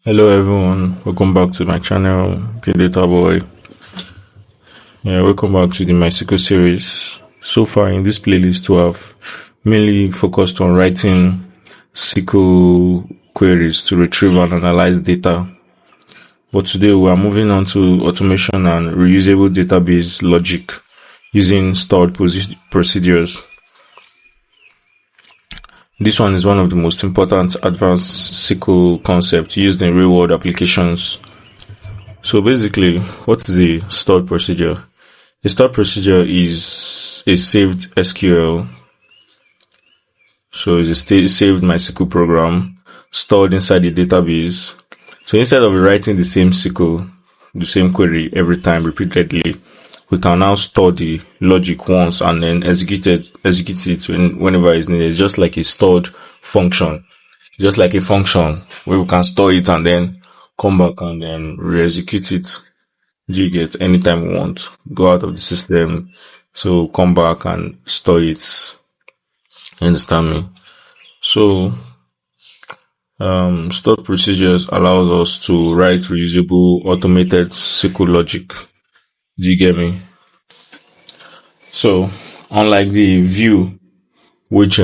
Hello everyone, welcome back to my channel, the Data Boy. Yeah, welcome back to the MySQL series. So far in this playlist, we have mainly focused on writing SQL queries to retrieve and analyze data. But today we are moving on to automation and reusable database logic using stored procedures. This one is one of the most important advanced SQL concepts used in real world applications. So basically, what is a stored procedure? A stored procedure is a saved SQL, so it's a saved MySQL program stored inside the database. So instead of writing the same SQL, the same query every time repeatedly, we can now store the logic once and then execute it whenever it's needed, just like a stored function. Just like a function where we can store it and then come back and then re-execute it. Do you get anytime we want? Go out of the system, so come back and store it. You understand me? So, stored procedures allows us to write reusable automated SQL logic. Do you get me? So, unlike the view, which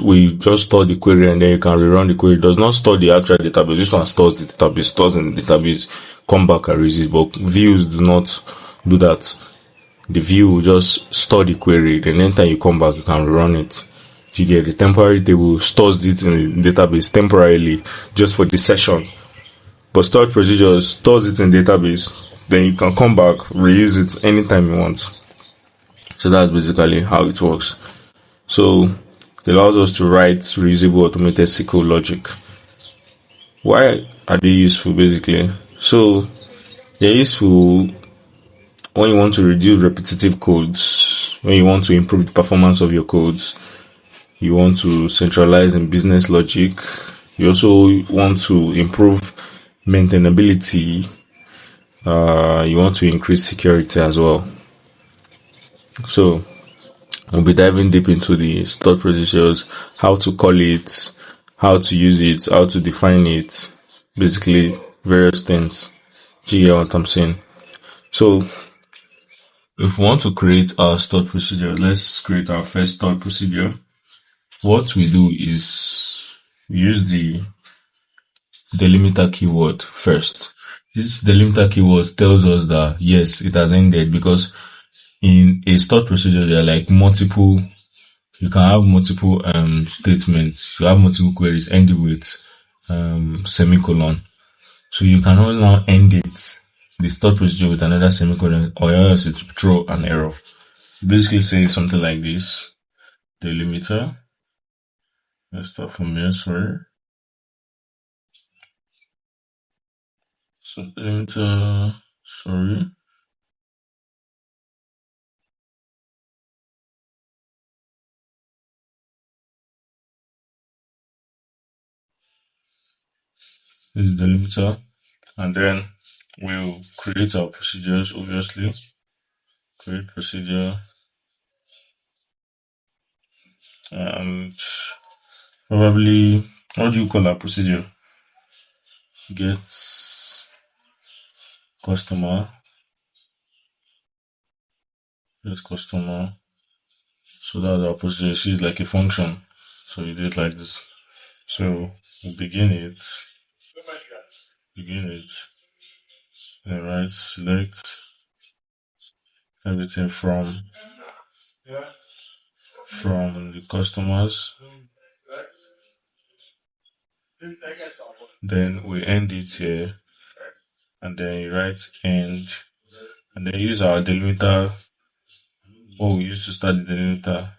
we just store the query and then you can rerun the query, it does not store the actual database. This one stores the database, stores in the database, come back and resist. But views do not do that. The view will just store the query. Then anytime you come back, you can run it. You get the temporary table stores it in the database temporarily just for the session. But stored procedures stores it in database. Then you can come back, reuse it anytime you want. So that's basically how it works. So it allows us to write reusable automated SQL logic. Why are they useful basically? So they're useful when you want to reduce repetitive codes, when you want to improve the performance of your codes, you want to centralize in business logic, you also want to improve maintainability, you want to increase security as well. So we'll be diving deep into the stored procedures, how to call it, how to use it, how to define it, basically various things. Do you get what I'm saying? So if we want to create our stored procedure, let's create our first stored procedure. What we do is we use the delimiter keyword first. This delimiter keyword tells us that yes, it has ended, because in a stored procedure there are like multiple, you can have multiple statements, you have multiple queries ending with semicolon. So you can only now end it, the stored procedure, with another semicolon, or else it throw an error. Basically say something like this: delimiter. Let's start from here, sorry. So delimiter, sorry. This is delimiter. And then we'll create our procedures, obviously. Create procedure. And probably, what do you call our procedure? Get customer. Get customer. So that's our procedure. See, it's like a function. So you do it like this. So we begin it. Begin it. Then right, select everything from the customers. Then we end it here. And then you write end. And then use our delimiter. What we used to start the delimiter.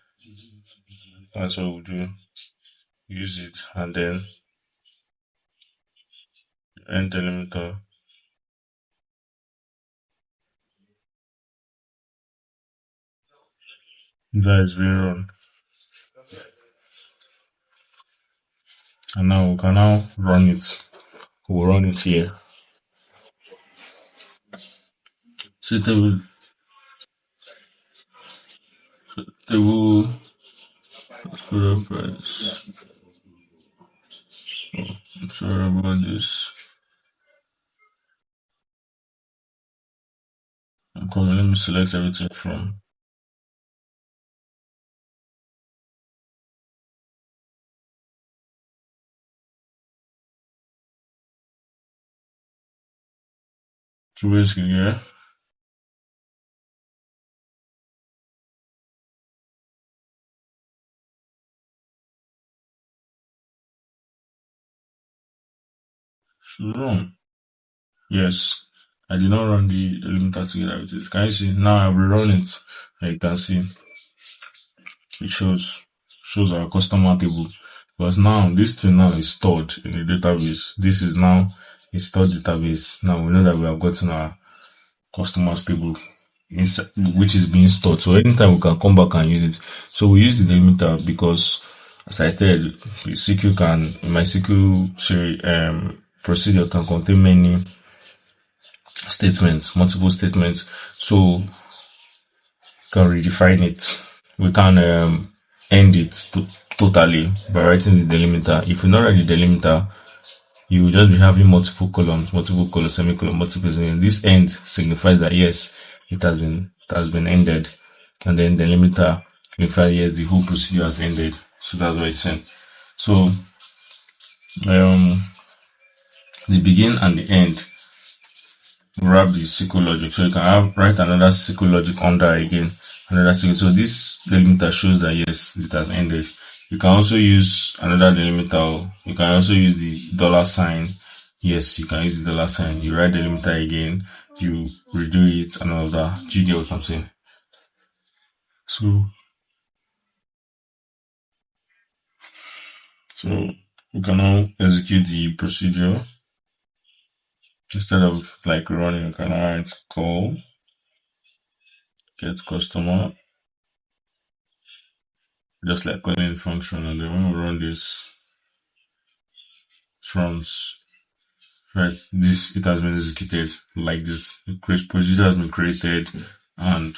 That's what we'll do. Use it and then end delimiter. That is being run. And now we can now run it. We'll run it here. So table price. Sorry about this. I'm coming. Let me select everything from so basically, yeah. Should run. Yes. I did not run the delimiter together with it. Can you see? Now I will run it. And you can see it shows our customer table. Because now this thing now is stored in the database. This is now a stored database. Now we know that we have gotten our customers table inside, which is being stored. So anytime we can come back and use it. So we use the delimiter because, as I said, the SQL can, MySQL procedure can contain many statements, multiple statements. So we can redefine it. We can end it totally by writing the delimiter. If you not write the delimiter, you will just be having multiple columns, semicolon, multiple. This end signifies that yes, it has been ended, and then the delimiter signifies yes, the whole procedure has ended. So that's what it's saying. So um, the begin and the end wrap the SQL logic. So you can write another SQL logic under again, another SQL. So this delimiter shows that yes, it has ended. You can also use another delimiter. You can also use the dollar sign. Yes, you can use the dollar sign. You write delimiter again, you redo it and all of that. Do you get what I'm saying? So, so we can now execute the procedure instead of like running. You can write call get customer, just like calling the function, and then when we run this runs, right, this, it has been executed like this. The procedure has been created and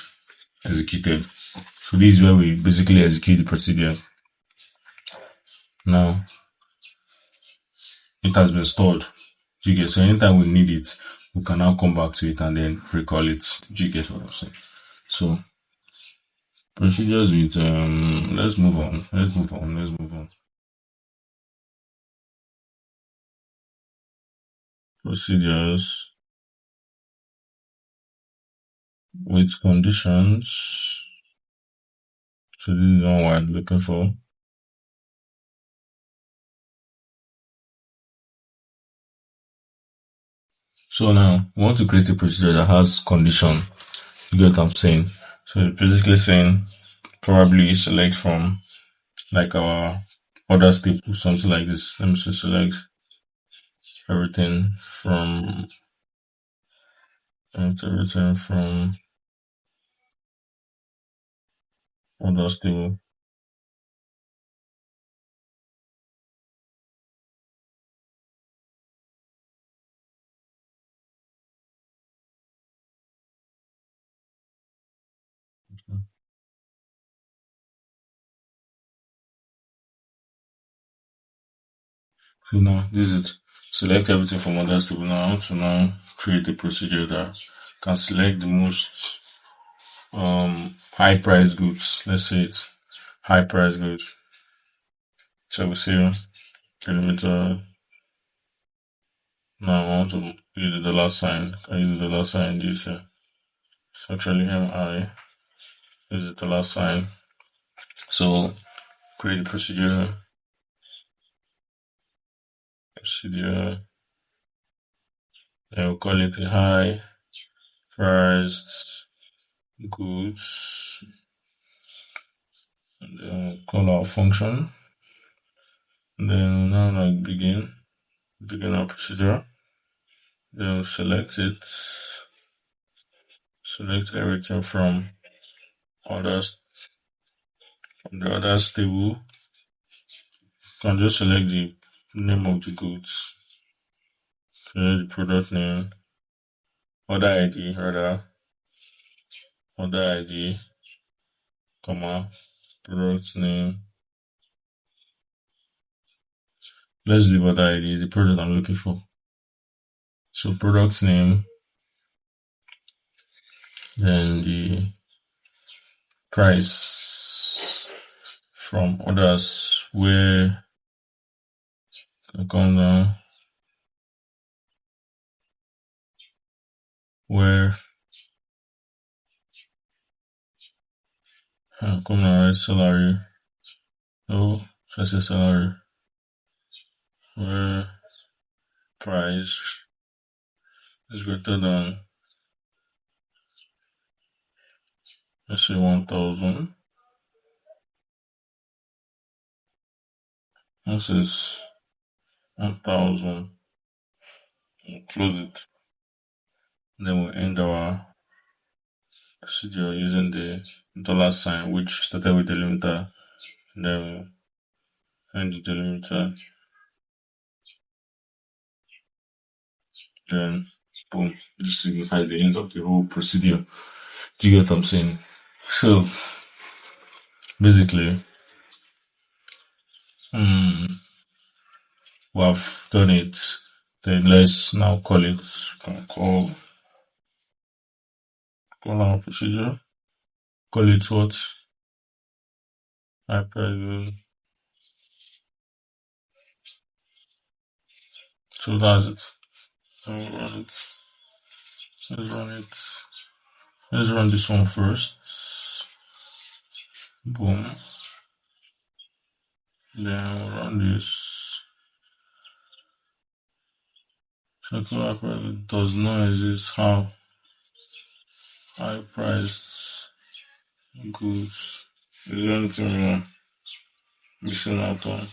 executed. So this is where we basically execute the procedure. Now it has been stored. Do you get? So anytime we need it, we can now come back to it and then recall it. Do you get what I'm saying? So procedures with let's move on. Let's move on. Procedures with conditions. So this is the one we're looking for. So now we want to create a procedure that has condition. You get what I'm saying? So it's basically saying probably select from like our other staple, something like this. Let me just select everything from everything from other stable. So now this is it. Select everything from other stable. Now I want to now create a procedure that can select the most high price goods. Let's say it's high price goods. So we say kilometer. Now I want to use the dollar sign. I use the dollar sign this centrally MI use the dollar sign. So create the procedure, and we'll call it a high priced goods. And then we'll call our function. And then now like begin our procedure. Then we'll select it, select everything others from the others table. You can just select the name of the goods, select the product name, order ID, order ID, comma, product name. Let's leave what ID is the product I'm looking for. So product name, then the price from others where I come down where I come down write salary. Oh, so I say salary where price is greater than, let's say, 1,000. This is 1,000. We'll close it. Then we'll end our procedure using the dollar sign, which started with the limiter. Then we'll end the delimiter. Then boom, this signifies the end of the whole procedure. Do you get what I'm saying? So basically, we have done it. Then let's now call it, call our procedure. Call it what? Hyper. So that's it. So we'll run it. Let's run it. Let's run this one first. Boom. Then we'll run this. Circle hyper does not exist. How? High priced goods. Is there anything we're missing out on?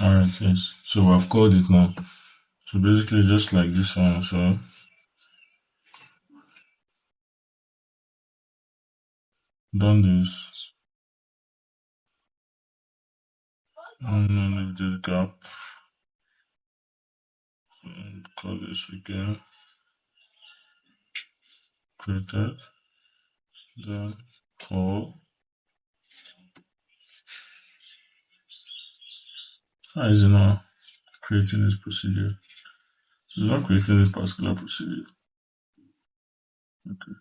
Alright, yes. So I've called it now. So basically just like this one, so done this. And then leave this gap. And call this again. Created. Then call. How is it now creating this procedure? It's not creating this particular procedure. Okay.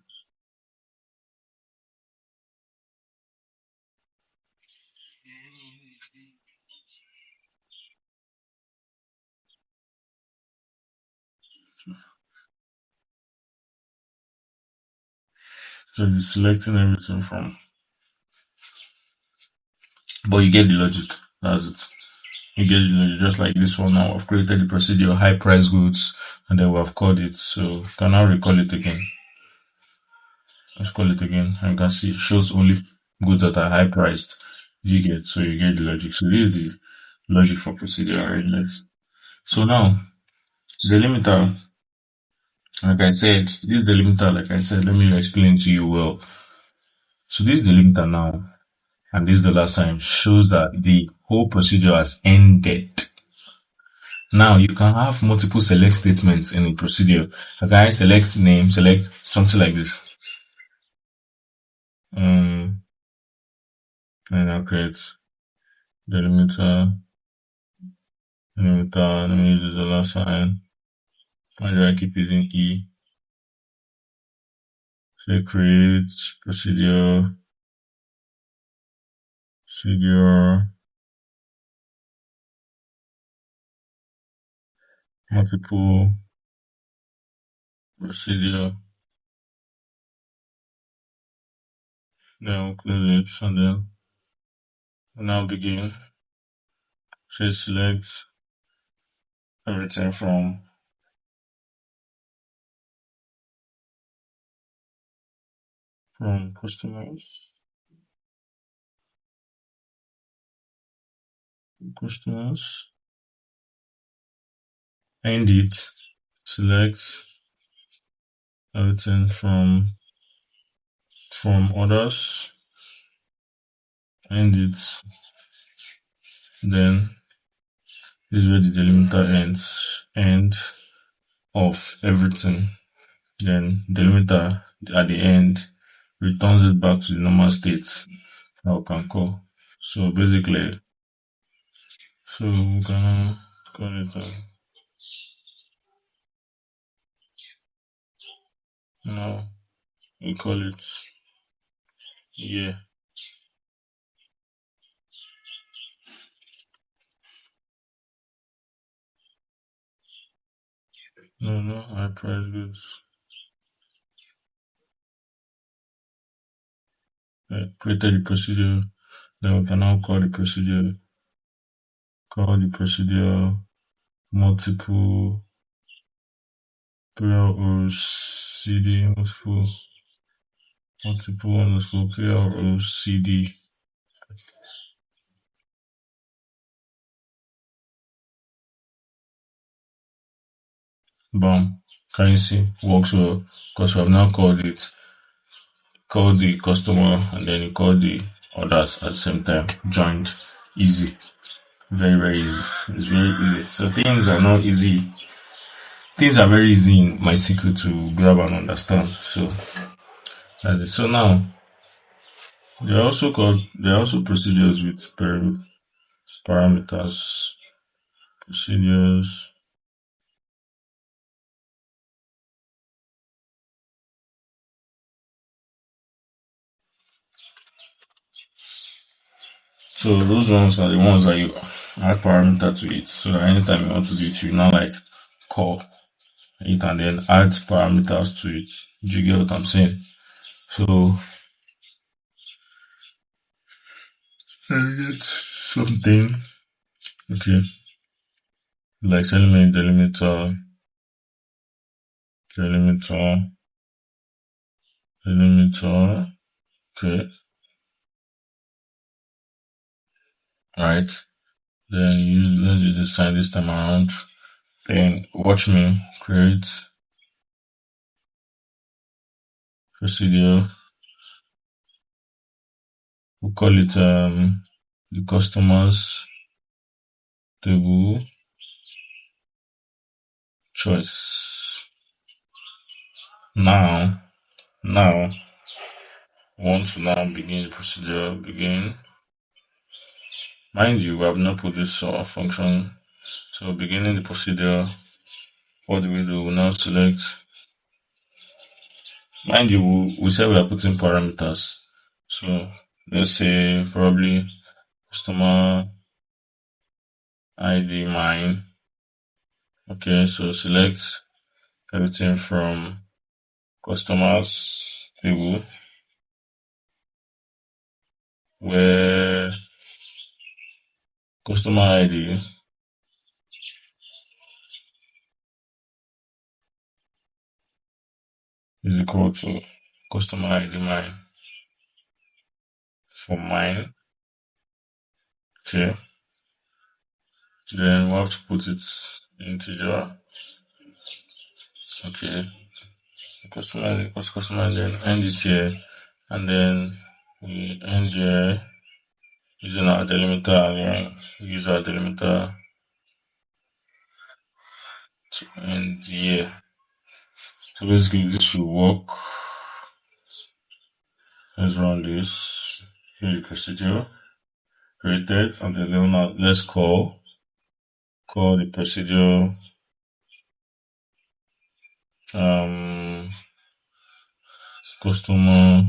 So it's selecting everything from, but you get the logic. That's it. You get the logic. Just like this one now, I've created the procedure high price goods and then we have called it. So can now recall it again. Let's call it again. And you can see it shows only goods that are high priced. You get, so you get the logic. So this is the logic for procedure arrangements. So now the limiter, like I said, this delimiter, like I said, let me explain to you well. So this delimiter now and this dollar sign shows that the whole procedure has ended. Now you can have multiple select statements in a procedure. Like I select name, select something like this. And I'll create delimiter, delimiter, let me use the dollar sign. Why do I keep using E? Say create procedure, multiple procedure. Then we'll close it and then we'll now begin. Say select everything from customers, end it, select everything from others, end it, then this is where the delimiter ends, end of everything. Then delimiter at the end returns it back to the normal state that we can call. So basically, so we can call it now we call it yeah. No, I price goods. Created the procedure, then we can now call the procedure multiple PL or CD, multiple underscore PL or CD. Bam. Can you see? Works well. Because we have now called the customer and then you call the others at the same time. Joined. Easy. Very, very easy. It's very easy. So things are not easy. Things are very easy in MySQL to grab and understand. So that's it. So now there are also procedures with parameters. Procedures. So those ones are the ones that you add parameter to it. So that anytime you want to do it, you now like call it and then add parameters to it. Do you get what I'm saying? So get something. Okay. Like element delimiter, delimiter. Okay. Right. Then let's use this sign this time around. Then watch me create procedure. We'll call it the customers table choice. Now, want to now begin the procedure. Begin. Mind you, we have not put this function. So beginning the procedure, what do? We'll now select. Mind you, we said we are putting parameters. So let's say probably customer ID mine. Okay, so select everything from customers table where customer ID is equal to customer ID mine for mine. Okay. Then we have to put it integer. Okay. Customer then end it here. And then we end here using our delimiter and then we use our delimiter to end here. So basically this should work. Let's run this. Here the procedure created and then let's call the procedure customer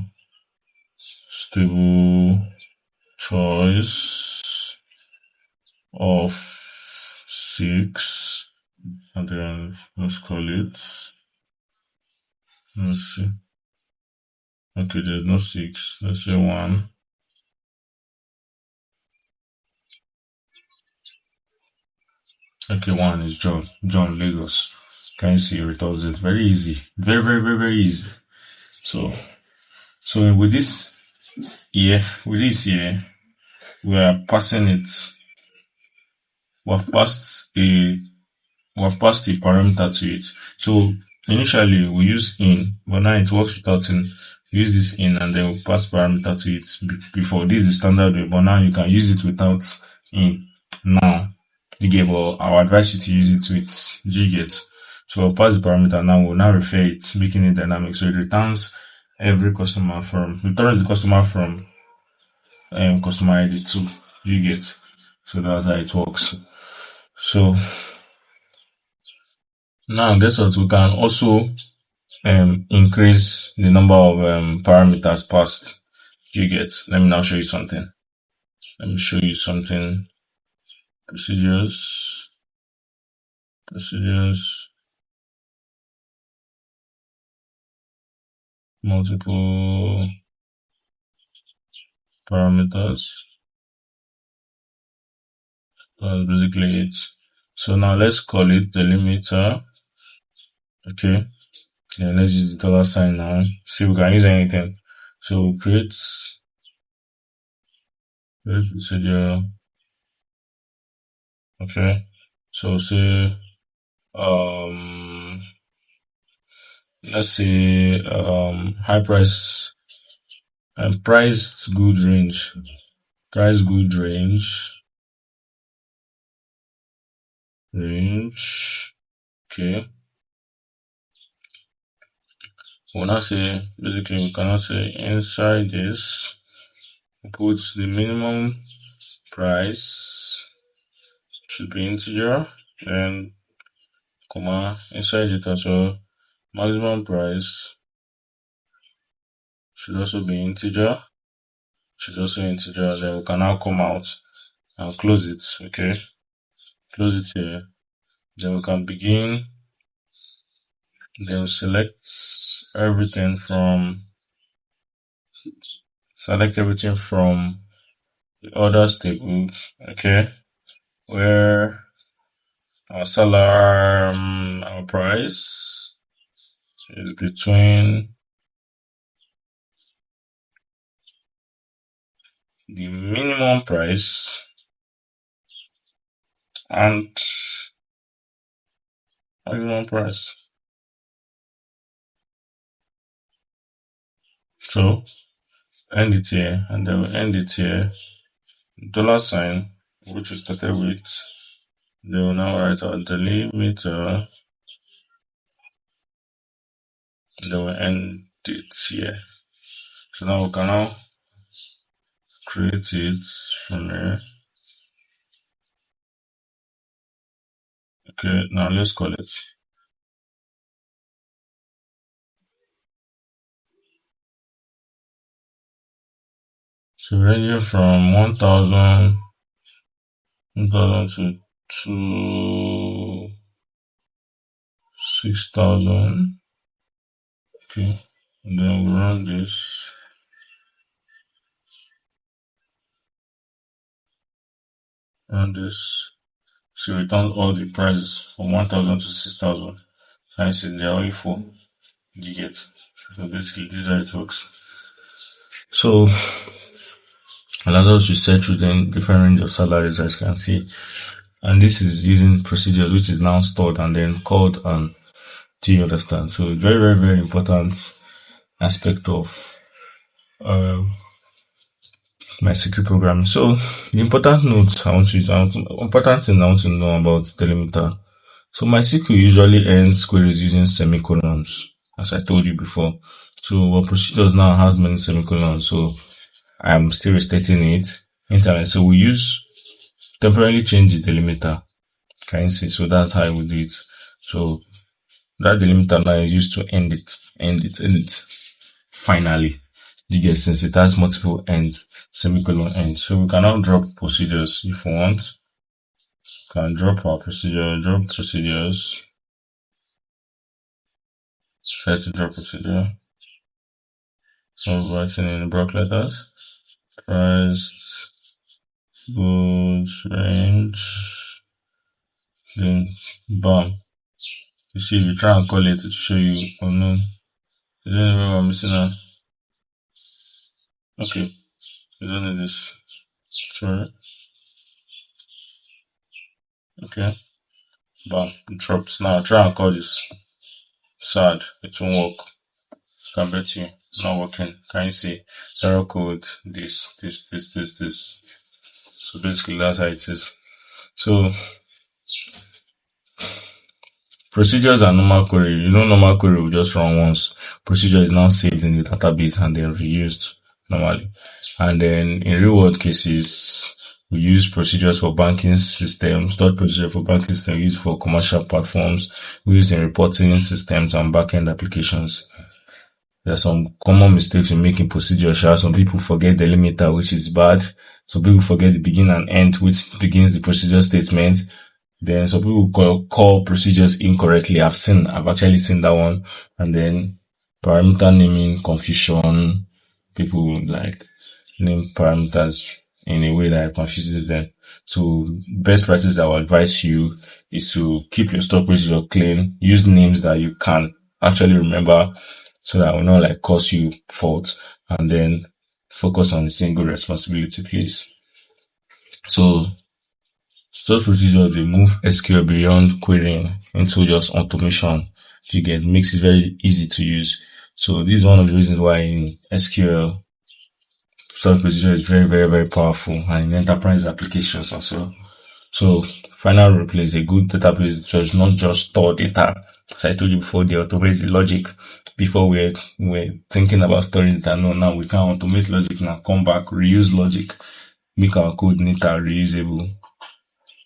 stable choice of 6 and then let's call it, let's see, okay, there's no 6, let's say 1. Okay, 1 is John Lagos. Can you see returns it? Very easy, very, very, very, very easy. So with this here, we are passing it. We have passed a parameter to it. So Initially, we use in, but now it works without in. We use this in and then we pass parameter to it. Before, this is the standard way, but now you can use it without in. Now, you get, but I would advise you to use it with get. So I'll pass the parameter now, we'll now refer it, making it dynamic. So it returns returns the customer from customer ID 2. You get. So that's how it works. So now guess what? We can also increase the number of parameters passed. You get. Let me now show you something. Let me show you something. Procedures, procedures, multiple parameters. That's basically it. So now let's call it delimiter. Okay. Then let's use the dollar sign now. See, we can use anything. So create procedure. Okay. So say um let's say high price and priced good range. Price good range. Okay. We'll not say basically we cannot say inside this put the minimum price should be integer and comma inside it as well. Maximum price should also be integer. Then we can now come out and close it. Okay. Close it here. Then we can begin. Then select everything from the orders table. Okay. Where our salary, our price is between the minimum price and maximum price. So end it here, and then we'll end it here. Dollar sign, which we started with. Then we'll now write our delimiter. And then we'll end it here. So now we can now create it from here. Okay, now let's call it. So ranging from 1,000 to 6,000. Okay, and then we run this. So return all the prices from 1,000 to 6,000. I said there are only 4. You get. So basically, this is how it works. So allows us to set through the different range of salaries, as you can see. And this is using procedures, which is now stored and then called on. Do you understand? So very, very, very important aspect of MySQL programming. So the important thing I want to know about delimiter. So MySQL usually ends queries using semicolons, as I told you before. So our procedures now has many semicolons. So I'm still restating it. Internet. So we use temporarily change the delimiter. Can you see? So that's how we do it. So that delimiter now is used to end it. Finally. You get, since it has multiple semicolon end. So we can now drop procedures if we want. Can drop our drop procedures. Try to drop procedure. So writing in block letters. Price, goods, range, then bam. You see, if you try and call it, to show you. Oh no, you don't know where I'm missing out. Okay, you don't need this. Sorry. Okay, bam, it drops. Now try and call this. Sad. It won't work. Can bet you. Not working. Can you see? Error code. This. So basically that's how it is. So procedures and normal query. Normal query will just run once. Procedure is now saved in the database and then reused normally. And then in real world cases, we use procedures for banking systems, stored procedure for banking systems, used for commercial platforms, we use in reporting systems and backend applications. There are some common mistakes we make in procedure. Some people forget the limiter, which is bad. Some people forget the begin and end, which begins the procedure statement. Then some people call procedures incorrectly. I've actually seen that one. And then parameter naming confusion. People name parameters in a way that confuses them. So best practice I would advise you is to keep your stored procedure clean. Use names that you can actually remember so that will not cause you fault, and then focus on a single responsibility, please. So stored procedure, they move SQL beyond querying into just automation. Makes it very easy to use. So this is one of the reasons why in SQL, stored procedure is very, very, very powerful, and in enterprise applications as well. So final replay is a good database does not just store data. As I told you before, they automate the logic. Before we're thinking about storing data. No, now we can automate logic now, come back, reuse logic, make our code neater, reusable.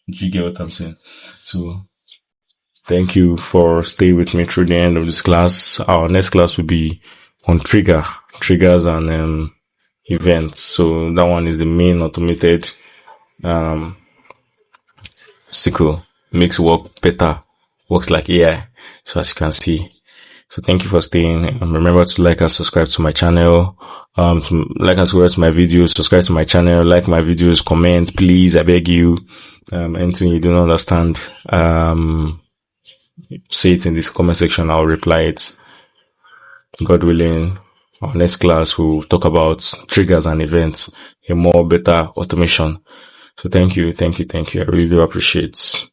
Do you get what I'm saying? So thank you for staying with me through the end of this class. Our next class will be on triggers and events. So that one is the main automated SQL. Makes work better, works like AI. So as you can see. So thank you for staying. Remember to like and subscribe to my channel. To like and subscribe to my videos, subscribe to my channel, like my videos, comment, please, I beg you. Anything you don't understand, say it in this comment section, I'll reply it. God willing, our next class will talk about triggers and events, a more better automation. So thank you. I really do appreciate